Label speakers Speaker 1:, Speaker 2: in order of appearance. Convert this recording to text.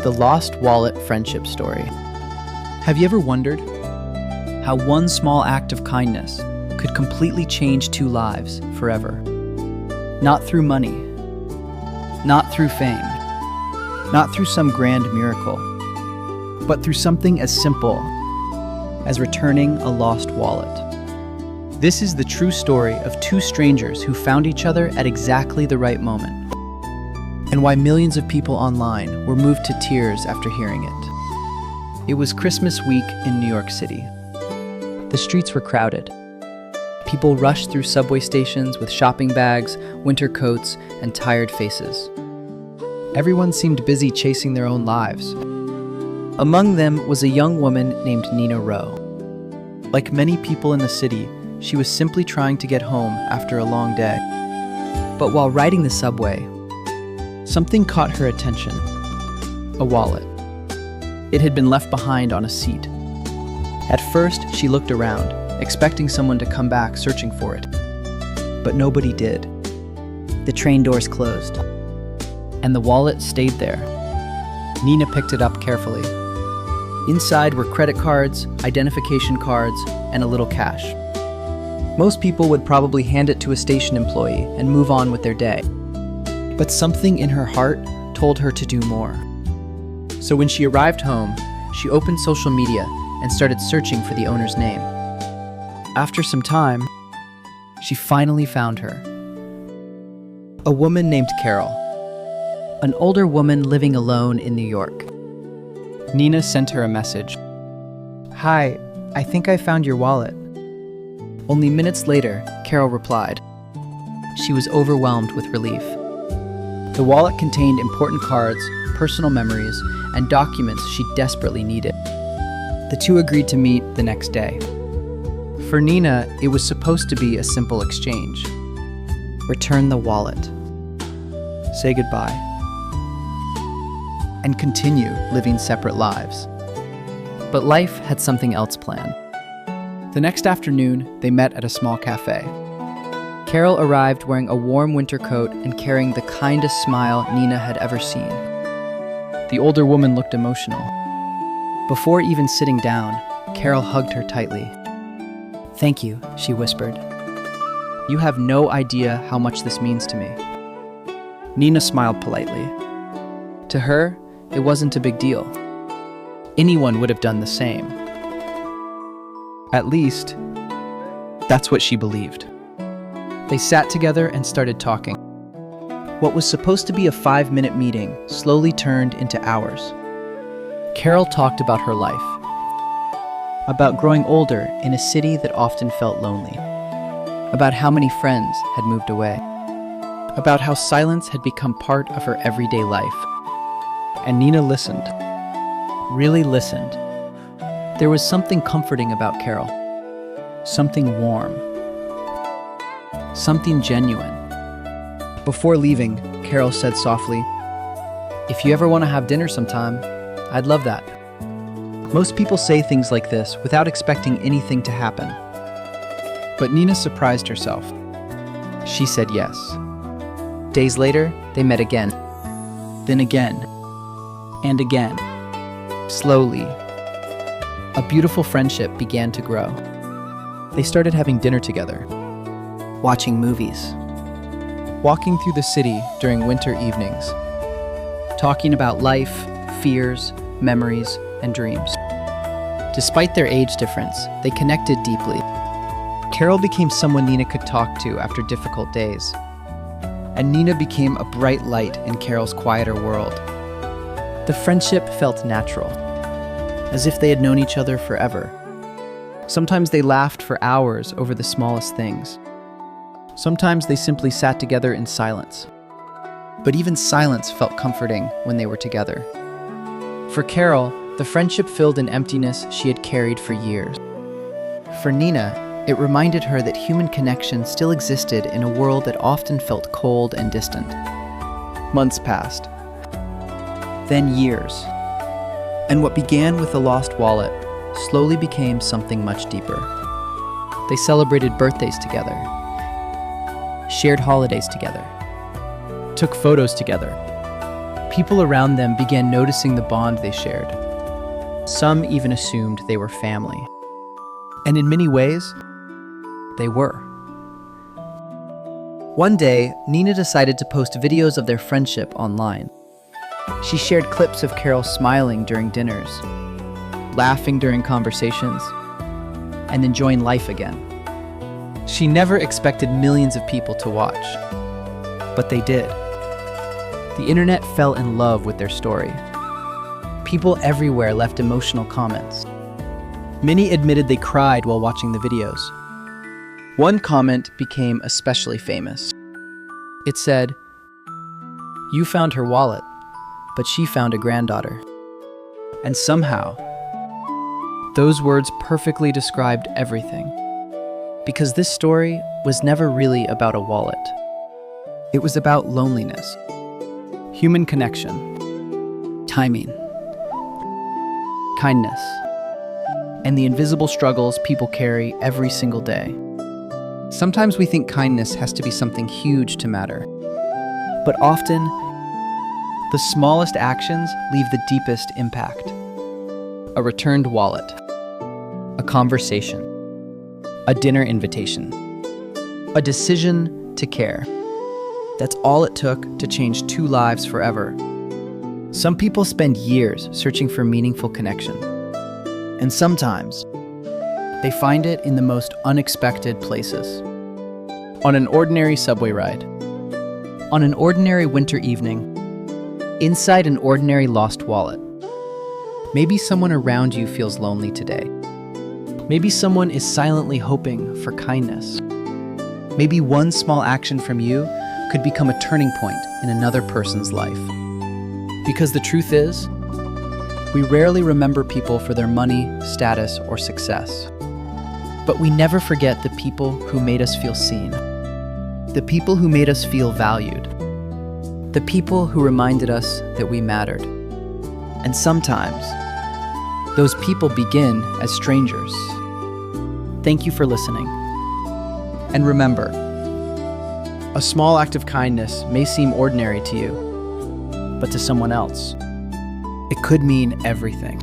Speaker 1: The Lost Wallet Friendship Story.
Speaker 2: Have you ever wondered how one small act of kindness could completely change two lives forever? Not through money, not through fame, not through some grand miracle, but through something as simple as returning a lost wallet. This is the true story of two strangers who found each other at exactly the right moment, and why millions of people online were moved to tears after hearing it. It was Christmas week in New York City. The streets were crowded. People rushed through subway stations with shopping bags, winter coats, and tired faces. Everyone seemed busy chasing their own lives. Among them was a young woman named Nina Rowe. Like many people in the city, she was simply trying to get home after a long day. But while riding the subway, something caught her attention. A wallet. It had been left behind on a seat. At first, she looked around, expecting someone to come back searching for it. But nobody did. The train doors closed, and the wallet stayed there. Nina picked it up carefully. Inside were credit cards, identification cards, and a little cash. Most people would probably hand it to a station employee and move on with their day. But something in her heart told her to do more. So when she arrived home, she opened social media and started searching for the owner's name. After some time, she finally found her. A woman named Carol, an older woman living alone in New York. Nina sent her a message. "Hi, I think I found your wallet." Only minutes later, Carol replied. She was overwhelmed with relief. The wallet contained important cards, personal memories, and documents she desperately needed. The two agreed to meet the next day. For Nina, it was supposed to be a simple exchange. Return the wallet, say goodbye, and continue living separate lives. But life had something else planned. The next afternoon, they met at a small cafe. Carol arrived wearing a warm winter coat and carrying the kindest smile Nina had ever seen. The older woman looked emotional. Before even sitting down, Carol hugged her tightly. "Thank you," she whispered. "You have no idea how much this means to me." Nina smiled politely. To her, it wasn't a big deal. Anyone would have done the same. At least, that's what she believed. They sat together and started talking. What was supposed to be a 5-minute meeting slowly turned into hours. Carol talked about her life, about growing older in a city that often felt lonely, about how many friends had moved away, about how silence had become part of her everyday life. And Nina listened, really listened. There was something comforting about Carol, something warm, something genuine. Before leaving, Carol said softly, "If you ever want to have dinner sometime, I'd love that." Most people say things like this without expecting anything to happen. But Nina surprised herself. She said yes. Days later, they met again. Then again. And again. Slowly, a beautiful friendship began to grow. They started having dinner together, watching movies, walking through the city during winter evenings, talking about life, fears, memories, and dreams. Despite their age difference, they connected deeply. Carol became someone Nina could talk to after difficult days, and Nina became a bright light in Carol's quieter world. The friendship felt natural, as if they had known each other forever. Sometimes they laughed for hours over the smallest things. Sometimes they simply sat together in silence. But even silence felt comforting when they were together. For Carol, the friendship filled an emptiness she had carried for years. For Nina, it reminded her that human connection still existed in a world that often felt cold and distant. Months passed. Then years. And what began with a lost wallet slowly became something much deeper. They celebrated birthdays together, shared holidays together, took photos together, People around them began noticing the bond they shared. Some even assumed they were family. And in many ways, they were. One day, Nina decided to post videos of their friendship online. She shared clips of Carol smiling during dinners, laughing during conversations, and enjoying life again. She never expected millions of people to watch, but they did. The internet fell in love with their story. People everywhere left emotional comments. Many admitted they cried while watching the videos. One comment became especially famous. It said, "You found her wallet, but she found a granddaughter." And somehow, those words perfectly described everything. Because this story was never really about a wallet. It was about loneliness, human connection, timing, kindness, and the invisible struggles people carry every single day. Sometimes we think kindness has to be something huge to matter, but often, the smallest actions leave the deepest impact. A returned wallet, a conversation, a dinner invitation, a decision to care. That's all it took to change 2 lives forever. Some people spend years searching for meaningful connection, and sometimes they find it in the most unexpected places. On an ordinary subway ride, on an ordinary winter evening, inside an ordinary lost wallet. Maybe someone around you feels lonely today. Maybe someone is silently hoping for kindness. Maybe one small action from you could become a turning point in another person's life. Because the truth is, we rarely remember people for their money, status, or success. But we never forget the people who made us feel seen. The people who made us feel valued. The people who reminded us that we mattered. And sometimes, those people begin as strangers. Thank you for listening. And remember, a small act of kindness may seem ordinary to you, but to someone else, it could mean everything.